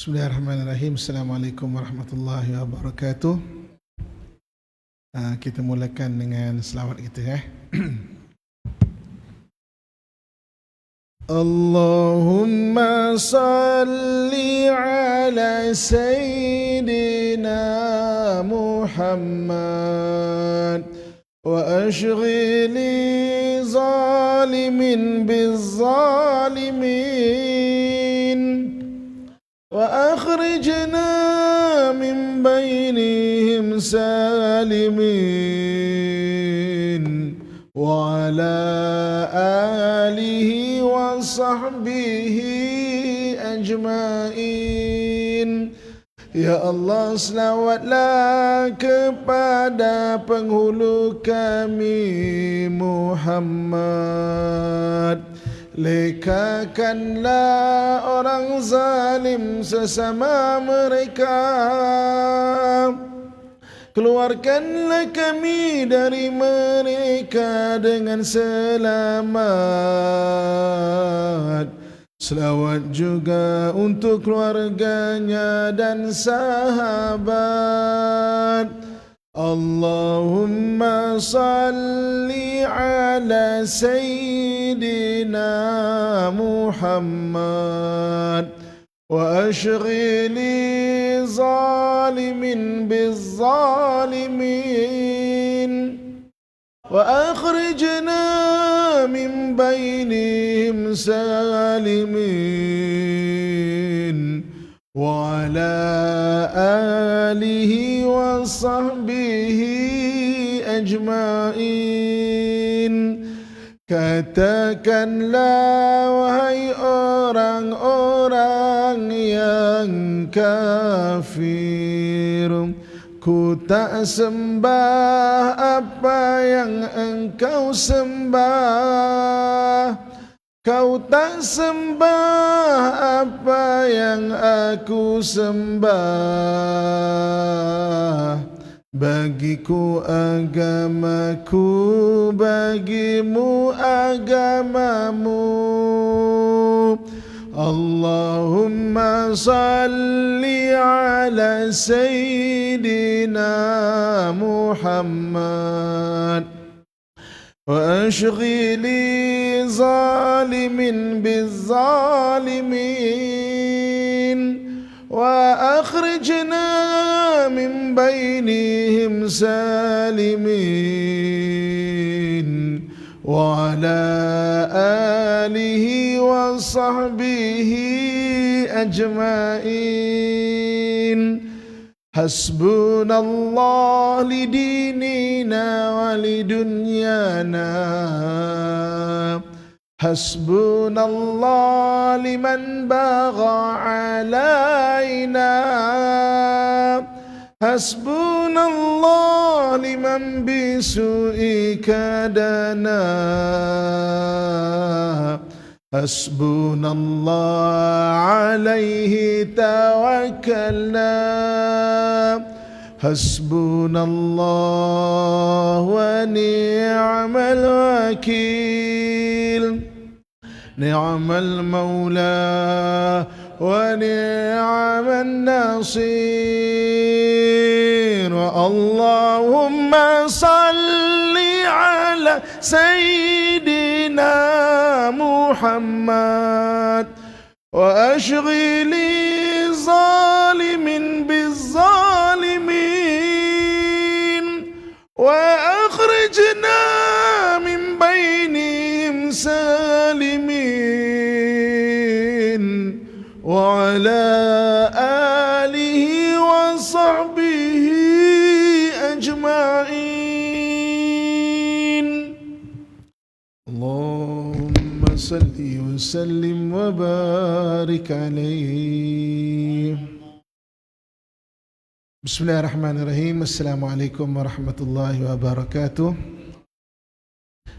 Bismillahirrahmanirrahim. Assalamualaikum warahmatullahi wabarakatuh. Kita mulakan dengan selawat kita. Allahumma salli ala Sayyidina Muhammad wa ashghili zalimin bizzalimin wa akhrijna min bainihim salimin wa ala alihi wa sahbihi ajma'in. Ya Allah, selawatlah kepada penghulu kami Muhammad. Lekakanlah orang zalim sesama mereka. Keluarkanlah kami dari mereka dengan selamat. Selawat juga untuk keluarganya dan sahabat. Allahumma salli ala Sayyidina Muhammad wa ashghili zalimin bizzalimin wa akhrijna min bainihim salimin wa ala alihi wa sahbihi ajma'in. Katakanlah wahai orang-orang yang kafir, ku tak sembah apa yang engkau sembah. Kau tak sembah apa yang aku sembah. Bagiku agamaku, bagimu agamamu. Allahumma salli ala Sayyidina Muhammad wa ashghili zalimin bizzalimin wa akhrijna min bainihim salimin wa ala alihi wa sahbihi ajma'in. Hasbunallah lidinina wa lidunyana. Hasbunallah liman bagha alaina. Hasbunallah liman bisu'i kadana. Hasbunallah alaihi tawakkalna. Hasbunallah wa ni'mal wakil. Ni'mal maula wa ni'mal nasir. Allahumma salli ala Sayyidina Muhammad wa ashghili zalimin bizzalimin wa akhrijna min bainihim salimin wa ala alihi wa sahbihi ajma'in. Allahumma salli wa sallim wa barik alaihi. Bismillahirrahmanirrahim. Assalamualaikum warahmatullahi wabarakatuh.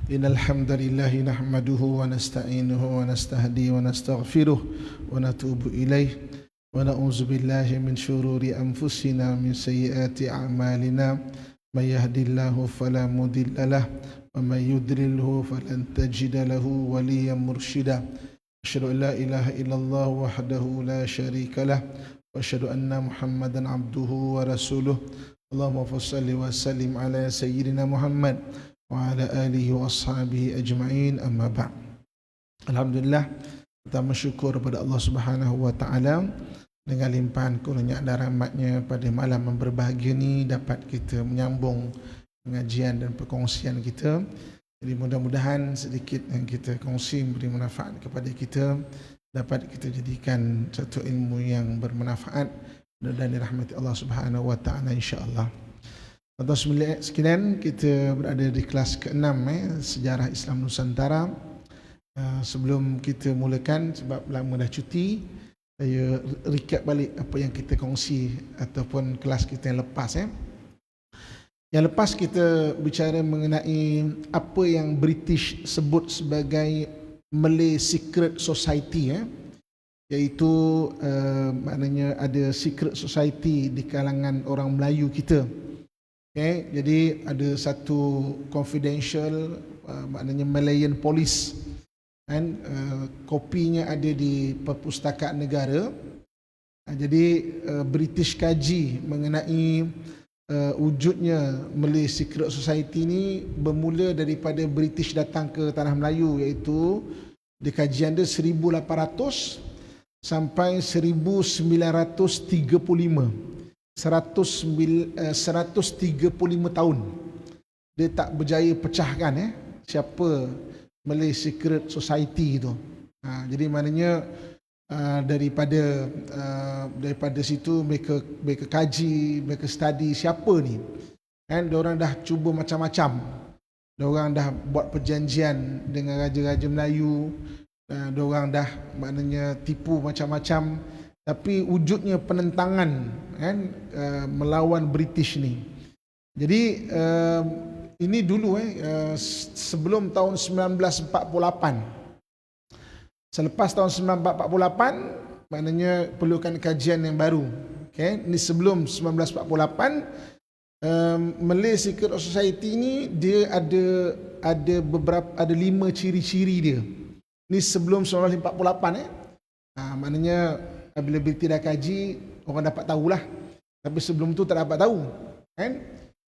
Innal hamdalillah nahmaduhu wa nasta'inuhu wa nastahdi wa nastaghfiruh wa natubu ilaih wa na'udzu billahi min syururi anfusina min sayyiati a'malina. May yahdihillahu fala mudilla lahu wa may yudlilhu falan tajida lahu waliyan mursyida. Asyhadu an la ilaha illallah wahdahu la syarika lah وأشهد أن محمدا عبده ورسوله اللهم صل وسلم على سيدنا محمد وعلى آله وأصحابه أجمعين أما بعد. Alhamdulillah, kita bersyukur kepada Allah Subhanahu wa taala dengan limpahan kurnia dan rahmatnya pada malam yang berbahagia ni dapat kita menyambung pengajian dan perkongsian kita. Jadi mudah-mudahan sedikit yang kita kongsi memberi manfaat kepada kita, dapat kita jadikan satu ilmu yang bermanfaat dan dirahmati Allah Subhanahu wa taala insya-Allah. Tuan-tuan sekalian, kita berada di kelas ke-6 sejarah Islam Nusantara. Sebelum kita mulakan, sebab lama dah cuti, saya recap balik apa yang kita kongsi ataupun kelas kita yang lepas. Yang lepas kita bicara mengenai apa yang British sebut sebagai Malay Secret Society, iaitu maknanya ada secret society di kalangan orang Melayu kita. Jadi ada satu confidential, maknanya Malayan Police, dan kopinya ada di Perpustakaan Negara. Jadi British kaji mengenai wujudnya Malay Secret Society ni bermula daripada British datang ke Tanah Melayu, iaitu di kajian dia 1800 sampai 1935. 135 tahun dia tak berjaya pecahkan siapa Malay Secret Society itu. Jadi maknanya daripada situ mereka kaji, mereka study siapa ni. Diorang dah cuba macam-macam. Diorang dah buat perjanjian dengan raja-raja Melayu. Diorang dah maknanya tipu macam-macam. Tapi wujudnya penentangan melawan British ni. Jadi ini dulu sebelum tahun 1948. Selepas tahun 1948, maknanya perlukan kajian yang baru. Ini sebelum 1948, Malay Secret Society ni dia ada 5 ciri-ciri dia. Ini sebelum 1948. Maknanya bila British dah kaji, orang dapat tahulah. Tapi sebelum tu tak dapat tahu.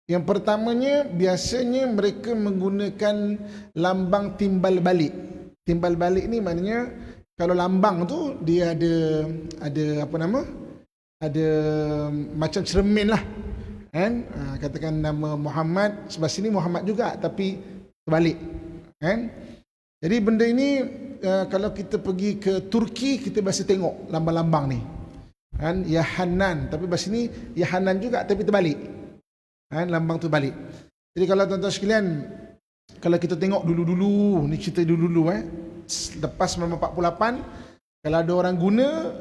Yang pertamanya, biasanya mereka menggunakan lambang timbal balik. Timbal balik ni maknanya kalau lambang tu dia ada apa nama? Ada macam cermin lah. Katakan nama Muhammad, sebelah sini Muhammad juga tapi terbalik. Jadi benda ini kalau kita pergi ke Turki, kita biasa tengok lambang-lambang ni. Ya Hanan, tapi bahasa sini Ya Hanan juga tapi terbalik. Lambang tu balik. Jadi kalau tuan-tuan sekalian, kalau kita tengok dulu-dulu, ni cerita dulu-dulu lepas 1948, kalau ada orang guna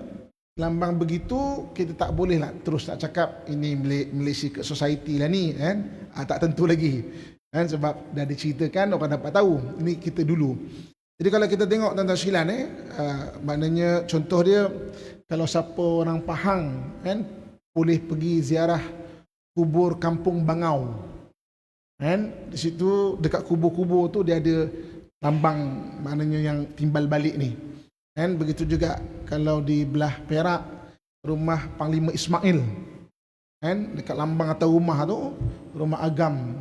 lambang begitu, kita tak boleh lah terus nak cakap ini Malaysia Society lah ni, tak tentu lagi, sebab dah diceritakan, orang dapat tahu. Ini kita dulu. Jadi kalau kita tengok tuan-tuan sekalian, maknanya contoh dia, kalau siapa orang Pahang, boleh pergi ziarah kubur Kampung Bangau. Di situ dekat kubur-kubur tu dia ada lambang, maknanya yang timbal balik ni. Begitu juga kalau di belah Perak, rumah Panglima Ismail, dekat lambang atau rumah tu, rumah Agam,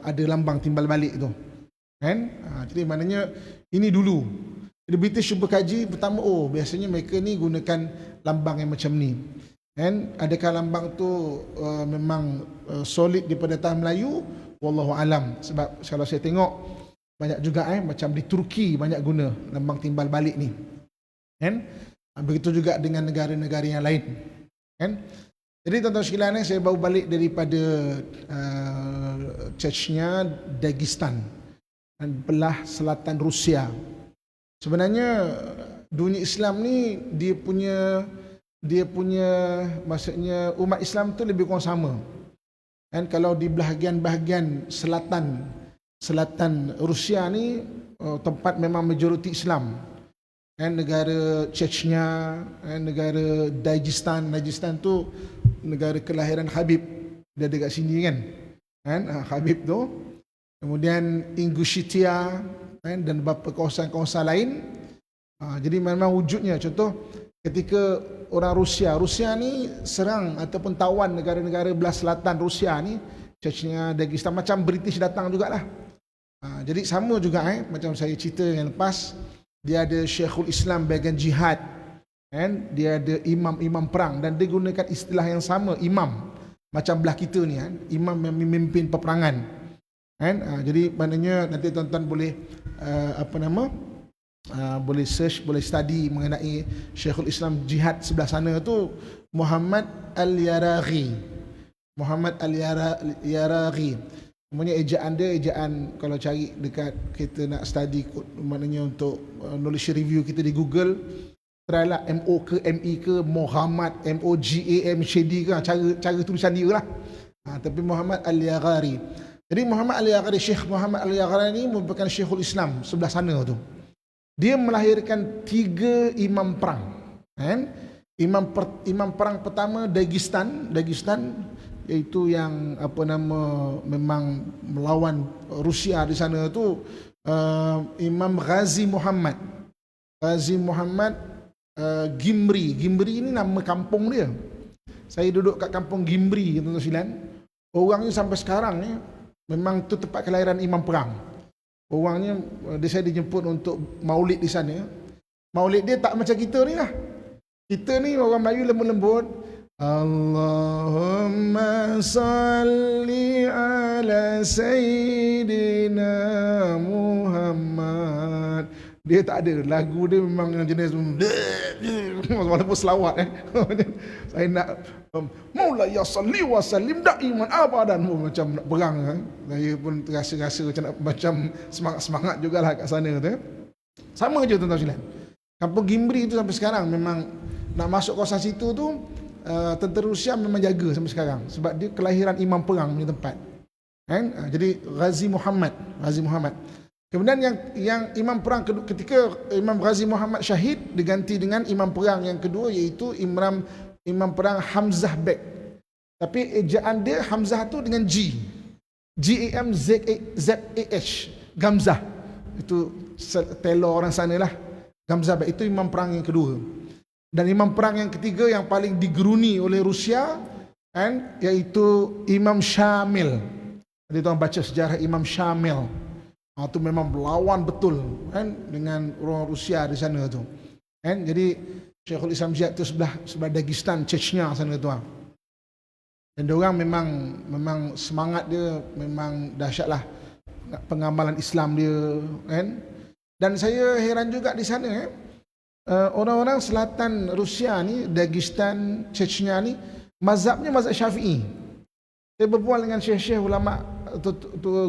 ada lambang timbal balik tu. Jadi maknanya ini dulu. Jadi British cuba kaji pertama, biasanya mereka ni gunakan lambang yang macam ni. Adakah lambang tu memang solid daripada tanah Melayu? Wallahu alam. Sebab kalau saya tengok banyak juga macam di Turki banyak guna lambang timbal balik ni. Begitu juga dengan negara-negara yang lain. Jadi tuan-tuan sekalian, saya baru balik daripada Chechnya, Dagestan, belah selatan Rusia. Sebenarnya dunia Islam ni dia punya maksudnya umat Islam tu lebih kurang sama. Kalau di bahagian selatan Rusia ni tempat memang majoriti Islam. Negara Chechnya, negara Dagestan tu negara kelahiran Habib, dia ada kat sini kan. Habib tu. Kemudian Ingushetia dan beberapa kawasan-kawasan lain. Jadi memang wujudnya, contoh ketika orang Rusia ni serang ataupun tawan negara-negara belah selatan Rusia ni, Chechnya, Dagestan, macam British datang jugalah. Jadi sama juga macam saya cerita yang lepas, dia ada Syekhul Islam bahagian jihad, kan? Dia ada imam-imam perang dan dia gunakan istilah yang sama, imam. Macam belah kita ni kan, imam yang memimpin peperangan. Kan? Jadi maknanya nanti tuan-tuan boleh boleh search, boleh study mengenai Syekhul Islam jihad sebelah sana tu, Muhammad Al-Yaraghi. Muhammad Al-Yaraghi. Namanya ejaan dia, ejaan kalau cari dekat kita nak study maknanya untuk knowledge review kita di Google, try lah MO ke ME ke Muhammad, MOGAMCD ke, cara tulisan dia lah. Tapi Muhammad Al-Yaraghi. Jadi Muhammad Al-Yaraghi, Syekh Muhammad Al-Yaraghi ni merupakan Syekhul Islam sebelah sana tu. Dia melahirkan 3 imam perang. Kan? Imam perang pertama Dagestan, iaitu yang memang melawan Rusia di sana tu, Imam Ghazi Muhammad Gimri ini nama kampung dia. Saya duduk kat kampung Gimri, tuan-tuan. Orangnya sampai sekarang ni memang tu tempat kelahiran imam perang. Orangnya saya dijemput untuk maulid di sana. Maulid dia tak macam kita ni lah. Kita ni orang Melayu lembut-lembut. Allahumma salli ala Sayyidina Muhammad. Dia tak ada. Lagu dia memang jenis walaupun selawat saya nak Maula ya salli wa sallim da'iman abadan, macam nak perang kan. Saya pun terasa macam semangat jugalah kat sana tu. Sama je tuan-tuan sekalian. Kampung Gimri tu sampai sekarang memang nak masuk kawasan situ tu, tentera Rusia memang jaga sampai sekarang sebab dia kelahiran imam perang punya tempat. Kan? Jadi Ghazi Muhammad. Kemudian yang imam perang kedua, ketika Imam Ghazi Muhammad syahid, diganti dengan imam perang yang kedua, iaitu imam perang Hamzah Bek. Tapi ejaan dia Hamzah tu dengan Gamzah, Gamzah. Itu telur orang sana lah. Gamzah Bek itu imam perang yang kedua. Dan imam perang yang ketiga yang paling digeruni oleh Rusia, kan, iaitu Imam Syamil. Jadi tuan baca sejarah Imam Syamil. Itu memang berlawan betul kan dengan orang Rusia di sana tu. Kan? Jadi Syekhul Islam Jihad tu sebelah Dagestan, Chechnya sana tu. Dan diorang memang semangat dia memang dahsyatlah, pengamalan Islam dia kan. Dan saya heran juga di sana orang-orang selatan Rusia ni, Dagestan, Chechnya ni, mazhabnya mazhab Syafi'i. Saya berbual dengan syekh-syekh ulama atau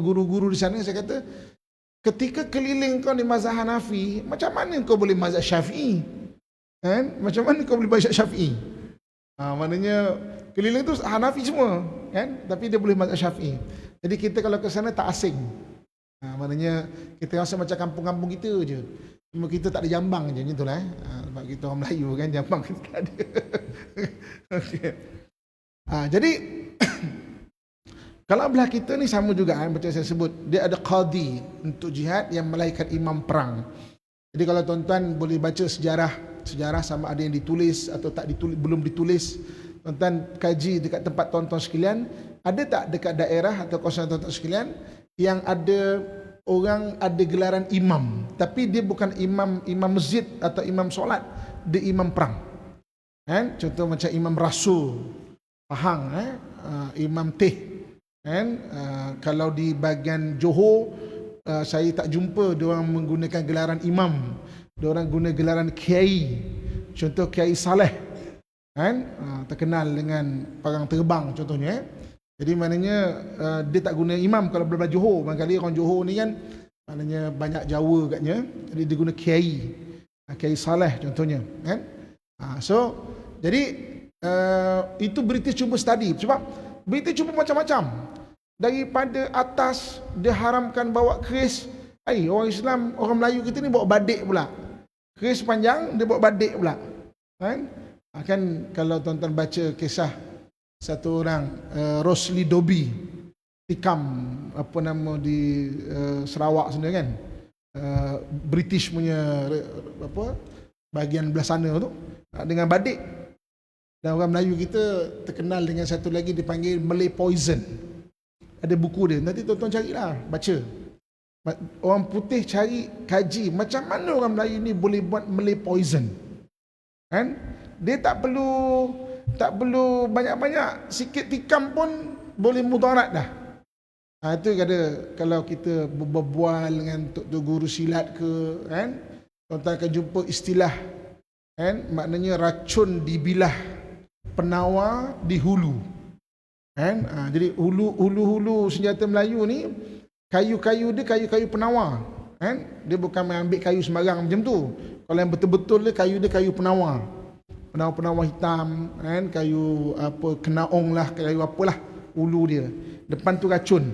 guru-guru di sana, saya kata, ketika keliling kau di mazhab Hanafi, macam mana kau boleh mazhab Syafi'i? Kan? Macam mana kau boleh mazhab Syafi'i? Maknanya keliling tu Hanafi semua, kan? Tapi dia boleh mazhab Syafi'i. Jadi kita kalau ke sana tak asing. Maknanya kita rasa macam kampung-kampung kita je. Cuma kita tak ada jambang je, macam itulah. Sebab kita orang Melayu kan, jambang kita tak ada. Okay. Jadi kalau belah kita ni sama juga macam saya sebut, dia ada qadi untuk jihad yang melahirkan imam perang. Jadi kalau tuan-tuan boleh baca sejarah sama ada yang ditulis atau tak ditulis, belum ditulis, tuan-tuan kaji dekat tempat tuan-tuan sekalian, ada tak dekat daerah atau kawasan tuan-tuan sekalian yang ada orang ada gelaran imam, tapi dia bukan imam masjid atau imam solat, dia imam perang. Kan? Contoh macam Imam Rasul Pahang, Imam Teh. Kan? Kalau di bahagian Johor, saya tak jumpa diorang menggunakan gelaran imam, diorang guna gelaran kiai. Contoh Kiai Saleh, kan? Terkenal dengan parang terbang contohnya. Jadi maknanya dia tak guna imam kalau belah Johor. Barangkali orang Johor ni kan maknanya banyak Jawa katnya, jadi dia guna kiai, Kiai Saleh contohnya, kan? Jadi itu British cuba study, sebab British cuba macam-macam. Daripada atas dia haramkan bawa keris. Orang Islam, orang Melayu kita ni bawa badik pula. Keris panjang, dia bawa badik pula. Kan kalau tuan-tuan baca kisah satu orang, Rosli Dobi, tikam di Sarawak sana kan. British punya bahagian belah sana tu, dengan badik. Dan orang Melayu kita terkenal dengan satu lagi dipanggil Malay Poison. Ada buku dia, nanti tuan-tuan carilah, baca. Orang putih cari kaji macam mana orang Melayu ni boleh buat Malay Poison. Kan? Dia tak perlu banyak-banyak, sikit tikam pun boleh mudarat dah. Itu kata kalau kita berbual dengan tok guru silat ke, kan, tuan-tuan akan jumpa istilah, kan, maknanya racun dibilah, penawar di hulu. Kan? Jadi hulu senjata Melayu ni, kayu-kayu dia kayu-kayu penawar. Kan? Dia bukan ambil kayu sembarang macam tu. Kalau yang betul-betul dia kayu penawar. Penawar-penawar hitam, kan, kayu apa, kenaong lah, kayu apalah ulu dia. Depan tu racun.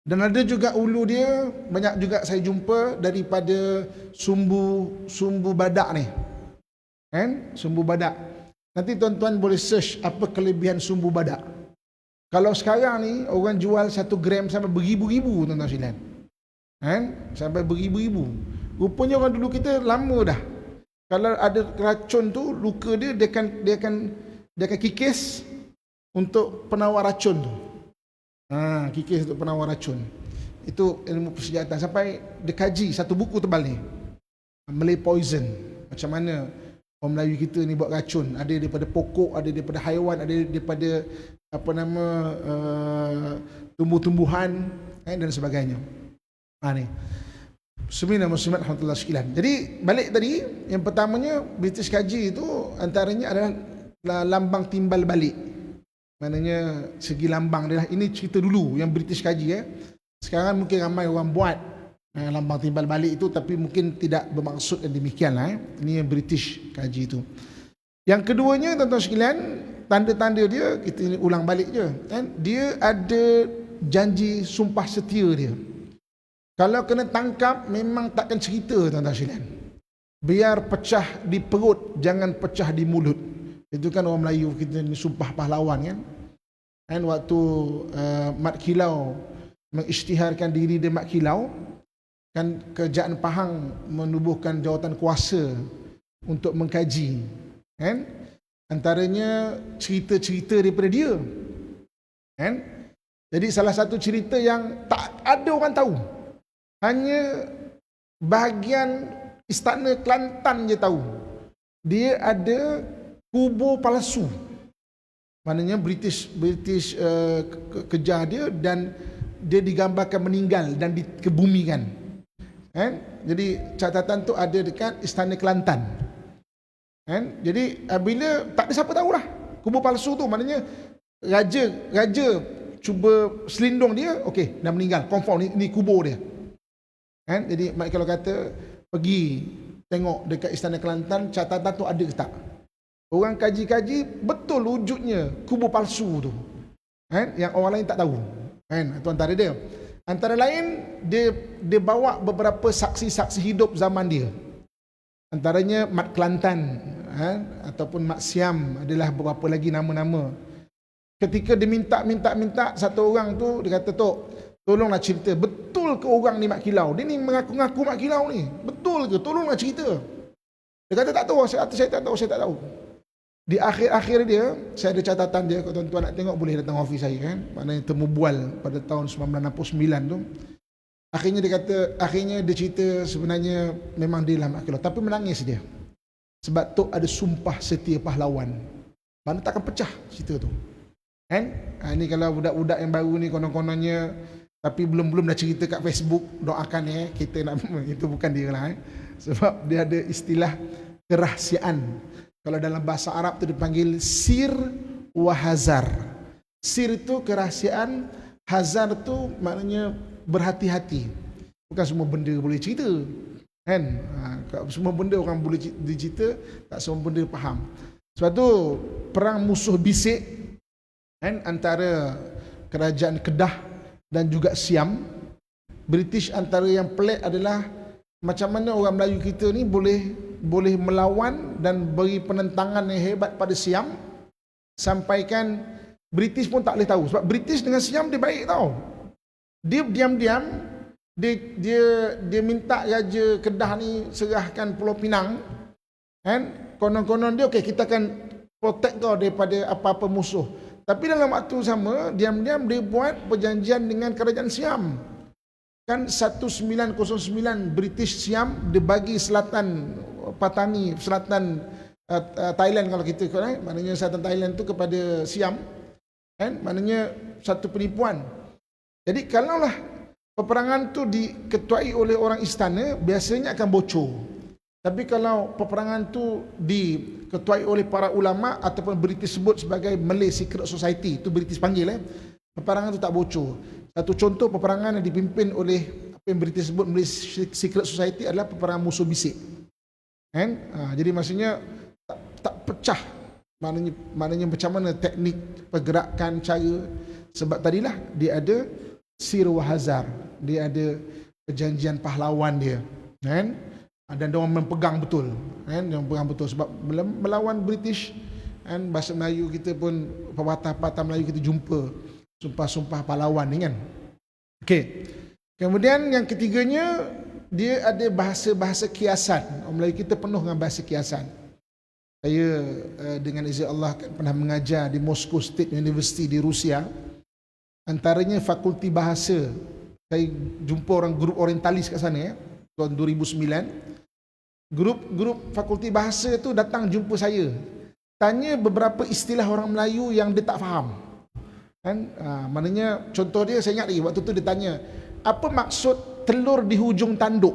Dan ada juga ulu dia, banyak juga saya jumpa daripada sumbu badak ni. Kan? Sumbu badak. Nanti tuan-tuan boleh search apa kelebihan sumbu badak. Kalau sekarang ni orang jual 1 gram sampai beribu-ribu, tuan-tuan sekalian. Kan? Sampai beribu-ribu. Rupanya orang dulu kita lama dah. Kalau ada racun tu, luka dia akan kikis untuk penawar racun tu. Kikis untuk penawar racun. Itu ilmu persenjataan. Sampai dia kaji satu buku tebal ni, Malay Poison. Macam mana orang Melayu kita ni buat racun. Ada daripada pokok, ada daripada haiwan, ada daripada tumbuh-tumbuhan, dan sebagainya. Ni Bismillah muslimat alhamdulillah sekalian. Jadi balik tadi, yang pertamanya British kaji itu antaranya adalah lambang timbal balik. Maknanya segi lambang dia lah. Ini cerita dulu yang British kaji. Sekarang mungkin ramai orang buat lambang timbal balik itu, tapi mungkin tidak bermaksud yang demikian lah. Ini yang British kaji itu. Yang keduanya, tuan-tuan sekalian, tanda-tanda dia kita ulang balik je, kan? Dia ada janji sumpah setia dia. Kalau kena tangkap memang takkan cerita, tuan-tuan sekalian. Biar pecah di perut, jangan pecah di mulut. Itu kan orang Melayu kita ni sumpah pahlawan, kan? Kan waktu Mat Kilau mengisytiharkan diri dia Mat Kilau, kan kerajaan Pahang menubuhkan jawatan kuasa untuk mengkaji, kan? Antaranya cerita-cerita daripada dia, kan? Jadi salah satu cerita yang tak ada orang tahu, hanya bahagian Istana Kelantan je tahu. Dia ada kubur palsu. Maknanya British kejar dia dan dia digambarkan meninggal dan dikebumikan. Kan? Jadi catatan tu ada dekat Istana Kelantan. Kan? Jadi bila tak ada siapa tahulah kubur palsu tu, maknanya raja cuba selindung dia, okey, dah meninggal, confirm ni kubur dia. Kan? Jadi kalau kata pergi tengok dekat Istana Kelantan, catatan tu ada ke tak? Orang kaji-kaji betul wujudnya kubur palsu tu. Kan? Yang orang lain tak tahu. Kan? Itu antara dia. Antara lain dia bawa beberapa saksi-saksi hidup zaman dia. Antaranya Mat Kelantan, ataupun Mat Siam, adalah beberapa lagi nama-nama. Ketika dia minta satu orang tu, dia kata, "Tok, tolonglah cerita, betul ke orang ni Mat Kilau? Dia ni mengaku-ngaku Mat Kilau ni. Betul ke? Tolonglah cerita." Dia kata, "Tak tahu, saya tak tahu." Di akhir-akhir dia, saya ada catatan dia. Kalau tuan-tuan nak tengok boleh datang office saya, kan? Maknanya temu bual pada tahun 1969 tu. Akhirnya dia cerita sebenarnya memang dia lah Mat Kilau, tapi menangis dia. Sebab Tok ada sumpah setia pahlawan. Mana takkan pecah cerita tu. Kan? Ini kalau budak-budak yang baru ni konon-kononnya, tapi belum dah cerita kat Facebook, doakan kita nak itu bukan dia lah. Sebab dia ada istilah kerahsiaan. Kalau dalam bahasa Arab tu dipanggil sir wa hazar. Sir itu kerahsiaan, hazar tu maknanya berhati-hati. Bukan semua benda boleh cerita, kan? Semua benda orang boleh cerita, tak semua benda faham. Sebab tu perang musuh bisik, kan, antara kerajaan Kedah dan juga Siam. British antara yang pelik adalah macam mana orang Melayu kita ni boleh melawan dan beri penentangan yang hebat pada Siam, sampaikan British pun tak boleh tahu. Sebab British dengan Siam dia baik tau. Dia diam-diam dia minta Raja Kedah ni serahkan Pulau Pinang, Kan konon-konon dia okey, kita akan protect kau daripada apa-apa musuh. Tapi dalam waktu sama, diam-diam dia buat perjanjian dengan kerajaan Siam. Kan 1909 British Siam dia bagi selatan Patani, selatan Thailand kalau kita maknanya selatan Thailand tu kepada Siam. Kan maknanya satu penipuan. Jadi kalaulah peperangan tu diketuai oleh orang istana, biasanya akan bocor. Tapi kalau peperangan tu diketuai oleh para ulama ataupun British sebut sebagai Malay Secret Society, itu British panggil peperangan tu tak bocor. Satu contoh peperangan yang dipimpin oleh apa yang British sebut Malay Secret Society adalah peperangan musuh bisik. Kan? Jadi maksudnya tak pecah. Maknanya macam mana teknik pergerakan, cara. Sebab tadilah dia ada Sir Wahazar, dia ada perjanjian pahlawan dia. Kan? Dan dia orang mempegang betul. Kan? Dia mempegang betul sebab melawan British. Kan? Bahasa Melayu kita pun, pepatah-pepatah Melayu kita jumpa sumpah-sumpah pahlawan ni kan. Okey. Kemudian yang ketiganya, dia ada bahasa-bahasa kiasan. Orang Melayu kita penuh dengan bahasa kiasan. Saya dengan izin Allah pernah mengajar di Moscow State University di Rusia. Antaranya fakulti bahasa. Saya jumpa orang grup orientalis kat sana tahun 2009. Grup fakulti bahasa tu datang jumpa saya. Tanya beberapa istilah orang Melayu yang dia tak faham. Kan? Maknanya contoh dia saya ingat lagi waktu tu dia tanya, apa maksud telur di hujung tanduk?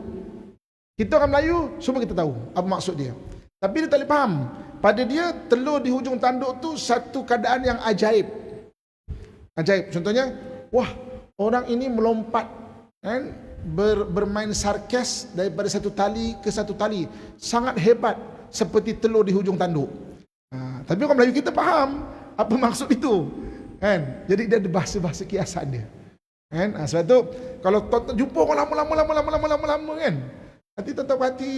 Kita orang Melayu semua kita tahu apa maksud dia. Tapi dia tak boleh faham. Pada dia telur di hujung tanduk tu satu keadaan yang ajaib. Ajaib. Contohnya, wah, orang ini melompat kan, bermain sarkas daripada satu tali ke satu tali. Sangat hebat seperti telur di hujung tanduk. Tapi orang Melayu kita faham apa maksud itu. Kan? Jadi dia ada bahasa-bahasa kiasan dia. Kan? Sebab tu kalau jumpa orang lama kan, nanti tetap hati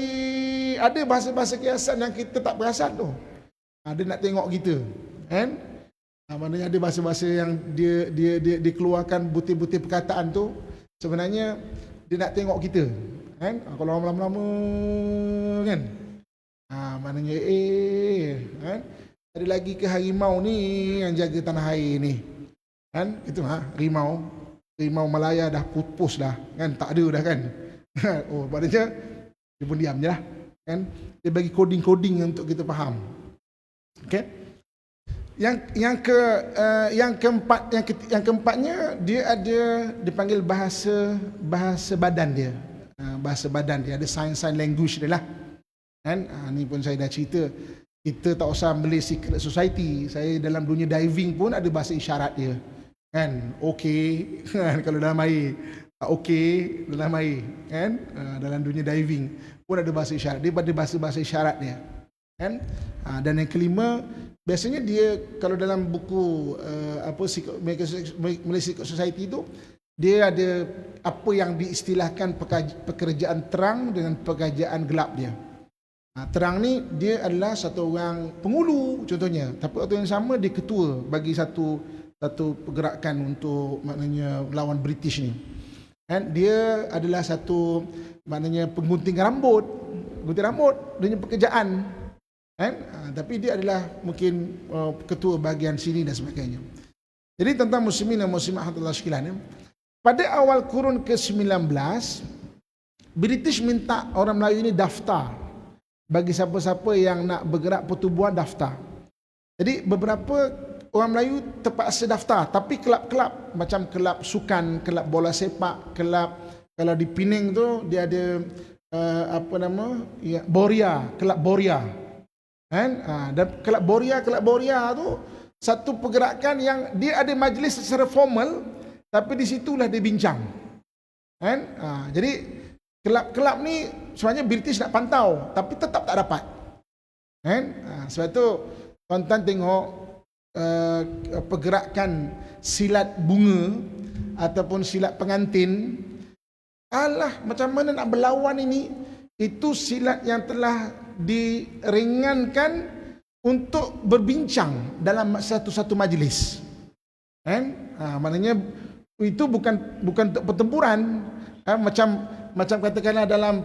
ada bahasa-bahasa kiasan yang kita tak perasan tu. Dia nak tengok kita. Kan? Maknanya ada bahasa-bahasa yang dia keluarkan butir-butir perkataan tu, sebenarnya dia nak tengok kita. Kan? Kalau orang lama-lama kan. Maknanya kan? Ada lagi ke harimau ni yang jaga tanah air ni. Kan? Itu Harimau Malaya dah pupus dah. Kan? Tak ada dah kan. Oh, maknanya dia pun diam je lah. Kan? Dia bagi coding-coding untuk kita faham. Okey. Yang keempatnya dia ada dipanggil bahasa badan dia. Bahasa badan dia ada sign language dia lah. Kan? Ni pun saya dah cerita. Kita tak usah Malay Secret Society. Saya dalam dunia diving pun ada bahasa isyarat dia. Kan? Okey. Kalau dalam air. Tak okey dalam air. Kan? Dalam dunia diving pun ada bahasa isyarat. Dia ada bahasa isyarat dia. Kan? Dan yang kelima, biasanya dia kalau dalam buku Malay Secret Society tu, dia ada apa yang diistilahkan pekerjaan terang dengan pekerjaan gelap dia. Terang ni dia adalah satu orang pengulu contohnya, tapi waktu yang sama dia ketua bagi satu pergerakan untuk maknanya lawan British ni. Dan dia adalah satu maknanya penggunting rambut dia punya pekerjaan. Kan? Tapi dia adalah mungkin ketua bahagian sini dan sebagainya. Jadi tentang muslimin dan muslimat Allah sekalian, pada awal kurun ke-19 British minta orang Melayu ini daftar. Bagi siapa-siapa yang nak bergerak pertubuhan, daftar. Jadi beberapa orang Melayu terpaksa daftar. Tapi kelab-kelab macam kelab sukan, kelab bola sepak, kelab kalau di Penang tu dia ada Boria, kelab Boria. Kan? Dan kelab Boria tu satu pergerakan yang dia ada majlis secara formal, tapi di situlah dia bincang. Kan? Jadi kelab-kelab ni sebenarnya British nak pantau, tapi tetap tak dapat. Kan? Sebab tu tuan-tuan tengok pergerakan silat bunga ataupun silat pengantin. Alah, macam mana nak berlawan ini? Itu silat yang telah diringankan untuk berbincang dalam satu-satu majlis. Kan? Maknanya itu bukan untuk pertempuran. Macam macam katakanlah dalam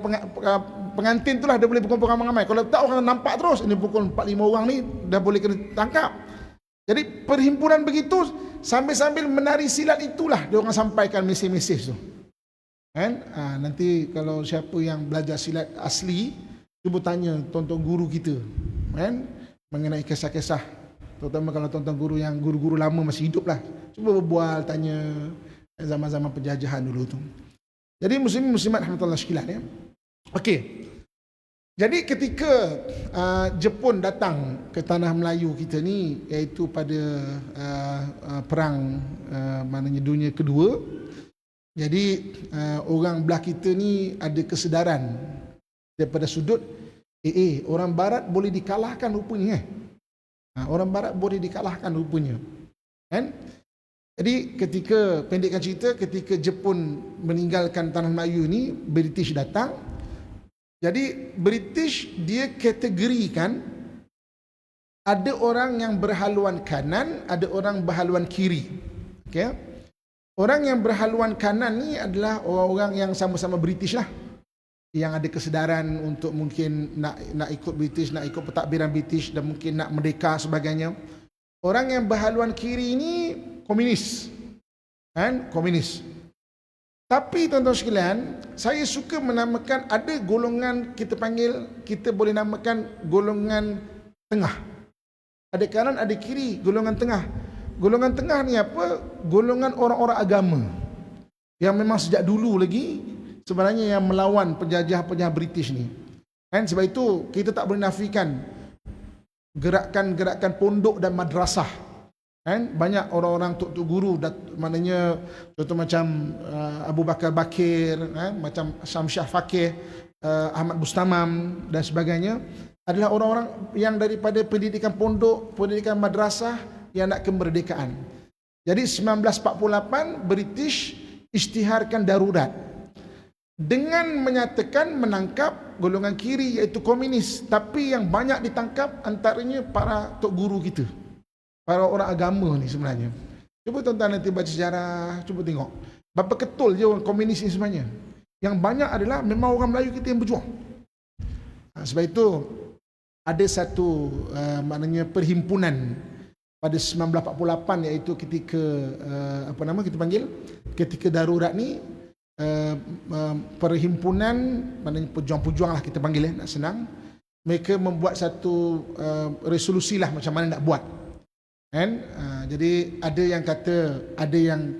pengantin itulah dia boleh berkumpul ramai-ramai. Kalau tak orang nampak terus, ini pukul 4-5 orang ni dah boleh kena tangkap. Jadi perhimpunan begitu sambil-sambil menari silat itulah dia orang sampaikan mesej-mesej tu. Kan? Nanti kalau siapa yang belajar silat asli, cuba tanya tuan-tuan guru kita, kan? Mengenai kisah-kisah, terutama kalau tuan-tuan guru yang guru-guru lama masih hidup lah, cuba berbual, tanya zaman-zaman penjajahan dulu tu. Jadi muslimin-muslimat rahmatullah sekalian ya. Okey. Jadi ketika Jepun datang ke tanah Melayu kita ni, iaitu pada perang maknanya dunia kedua. Jadi orang belah kita ni ada kesedaran daripada sudut orang barat boleh dikalahkan rupanya. Orang barat boleh dikalahkan rupanya. Kan? Jadi ketika pendekkan cerita, ketika Jepun meninggalkan tanah Melayu ni, British datang. Jadi British dia kategorikan ada orang yang berhaluan kanan, ada orang berhaluan kiri. Okey. Orang yang berhaluan kanan ni adalah orang-orang yang sama-sama British lah, yang ada kesedaran untuk mungkin nak ikut British, nak ikut pentadbiran British dan mungkin nak merdeka sebagainya. Orang yang berhaluan kiri ni komunis, kan? Komunis. Tapi tuan-tuan sekalian, saya suka menamakan ada golongan kita boleh namakan golongan tengah. Ada kanan, ada kiri, golongan tengah. Golongan tengah ni apa? Golongan orang-orang agama yang memang sejak dulu lagi sebenarnya yang melawan penjajah-penjajah British ni. Kan? Sebab itu kita tak boleh nafikan gerakan-gerakan pondok dan madrasah. Kan? Banyak orang-orang tok guru, maknanya contoh macam Abu Bakar Bakir, macam Syamsyah Fakih, Ahmad Bustamam dan sebagainya, adalah orang-orang yang daripada pendidikan pondok, pendidikan madrasah yang nak kemerdekaan. Jadi 1948 British isytiharkan darurat dengan menyatakan menangkap golongan kiri iaitu komunis, tapi yang banyak ditangkap antaranya para tok guru kita, para orang agama ni sebenarnya. Cuba tuan-tuan nanti baca sejarah, cuba tengok berapa ketul je orang komunis ni sebenarnya. Yang banyak adalah memang orang Melayu kita yang berjuang. Sebab itu ada satu maknanya perhimpunan pada 1948, iaitu ketika ketika darurat ni, perhimpunan maknanya pejuang-pejuang lah kita panggil, nak senang, mereka membuat satu resolusi lah macam mana nak buat. Kan? Jadi ada yang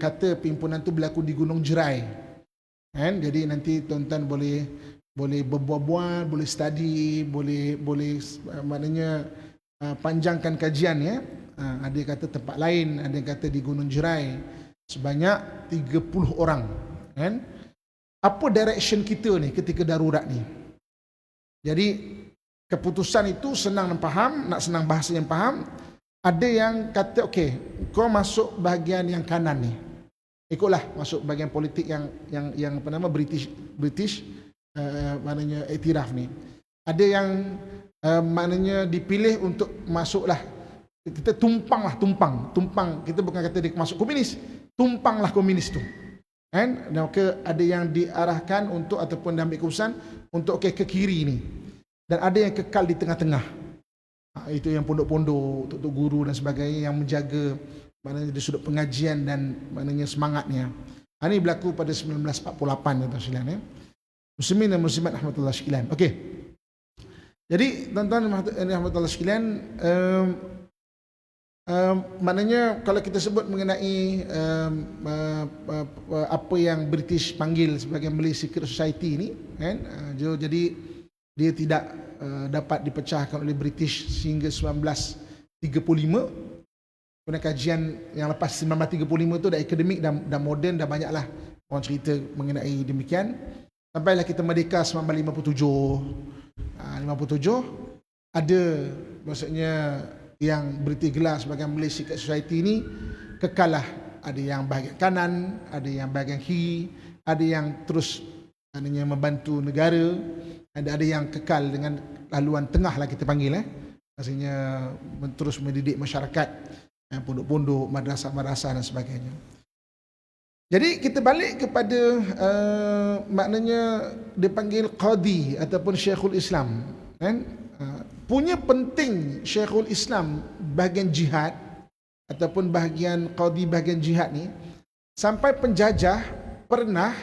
kata perhimpunan tu berlaku di Gunung Jerai. Kan? Jadi nanti tuan-tuan boleh berbual-bual, boleh study, boleh maknanya panjangkan kajian ya. Ada yang kata tempat lain, ada yang kata di Gunung Jerai, sebanyak 30 orang. Kan? Apa direction kita ni ketika darurat ni? Jadi keputusan itu senang faham, nak senang bahasa yang faham. Ada yang kata okey, kau masuk bahagian yang kanan ni, ikutlah masuk bahagian politik yang British maknanya iktiraf ni. Ada yang maknanya dipilih untuk masuklah, kita tumpang, kita bukan kata dia masuk komunis, tumpanglah komunis tu. Kan? Dan ada yang diarahkan untuk ataupun diambil keputusan untuk ke kiri ni. Dan ada yang kekal di tengah-tengah. Itu yang pondok-pondok, tok guru dan sebagainya yang menjaga maknanya di sudut pengajian dan maknanya semangatnya. Ini berlaku pada 1948 tuan-tuan sekalian ya. Muslimin dan muslimat rahmatullah sekalian. Okey. Jadi tuan-tuan rahmatullah sekalian, maknanya kalau kita sebut mengenai apa yang British panggil sebagai Malay Secret Society ni, kan? Jadi dia tidak dapat dipecahkan oleh British sehingga 1935. Kemudian kajian yang lepas 1935 tu dah akademik dan moden, dah banyaklah orang cerita mengenai demikian. Sampailah kita merdeka 1957. 57 ada, maksudnya yang British gelar sebagai Malay Secret Society ni kekal lah. Ada yang bahagian kanan, ada yang bahagian kiri, ada yang terus maknanya membantu negara, ada yang kekal dengan laluan tengah lah kita panggil maksudnya terus mendidik masyarakat, pondok-pondok, madrasah-madrasah dan sebagainya. Jadi kita balik kepada maknanya dia panggil qadi ataupun Syekhul Islam, kan? Punya penting Syekhul Islam bahagian jihad ataupun bahagian qadi bahagian jihad ni, sampai penjajah pernah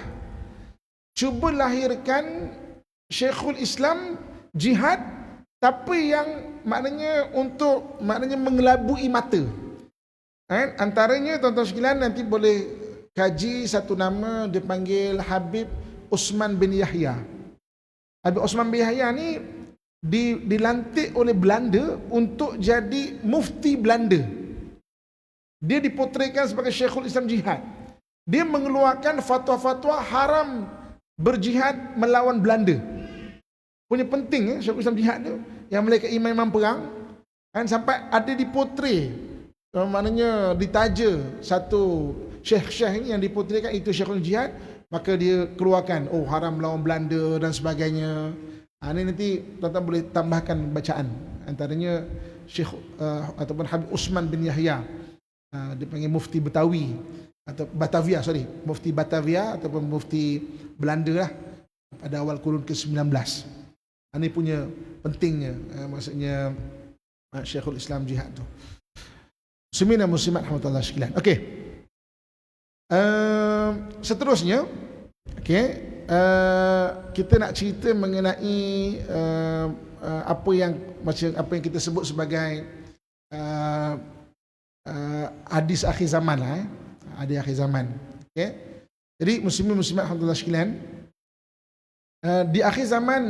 cuba lahirkan Syekhul Islam jihad, tapi yang maknanya untuk maknanya mengelabui mata. Antaranya tuan-tuan sekalian nanti boleh kaji satu nama, dia panggil Habib Osman bin Yahya. Habib Osman bin Yahya ni dilantik oleh Belanda untuk jadi mufti Belanda. Dia dipotretkan sebagai Syekhul Islam jihad. Dia mengeluarkan fatwa-fatwa haram berjihad melawan Belanda. Punya penting Syekhul Islam jihad tu, yang mereka imam-imam perang, kan, sampai ada dipotret, maknanya ditaja satu syekh-syekh ini yang dipotretkan itu Syekhul jihad, maka dia keluarkan haram melawan Belanda dan sebagainya. Ini nanti tuan-tuan boleh tambahkan bacaan, antaranya Syekh ataupun Habib Osman bin Yahya, dia panggil mufti Betawi atau Batavia, mufti Batavia ataupun mufti Belanda lah pada awal kurun ke-19. Ini punya pentingnya, maksudnya Syekhul Islam jihad tu. Muslimin dan muslimat rahmatullah sekalian. Okey. Seterusnya, kita nak cerita mengenai apa yang kita sebut sebagai hadis akhir zaman lah, hadis akhir zaman. Okey. Jadi muslimin muslimat alhamdulillah sekalian, di akhir zaman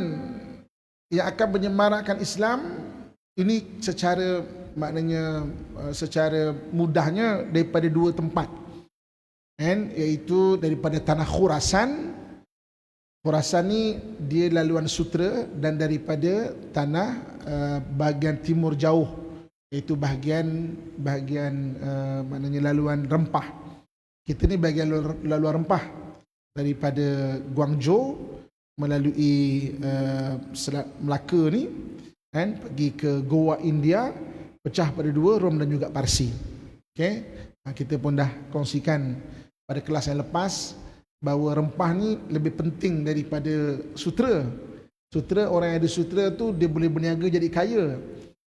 yang akan menyemarakkan Islam ini secara maknanya secara mudahnya daripada dua tempat, iaitu daripada tanah Khurasan. Khurasan ni dia laluan sutera, dan daripada tanah bahagian timur jauh, iaitu bahagian maknanya laluan rempah. Kita ni bahagian laluan rempah daripada Guangzhou melalui Selat Melaka ni, kan, pergi ke Goa India, pecah pada dua, Rom dan juga Parsi. Okey, kita pun dah kongsikan pada kelas yang lepas bahawa rempah ni lebih penting daripada sutera. Sutera, orang yang ada sutera tu dia boleh berniaga jadi kaya.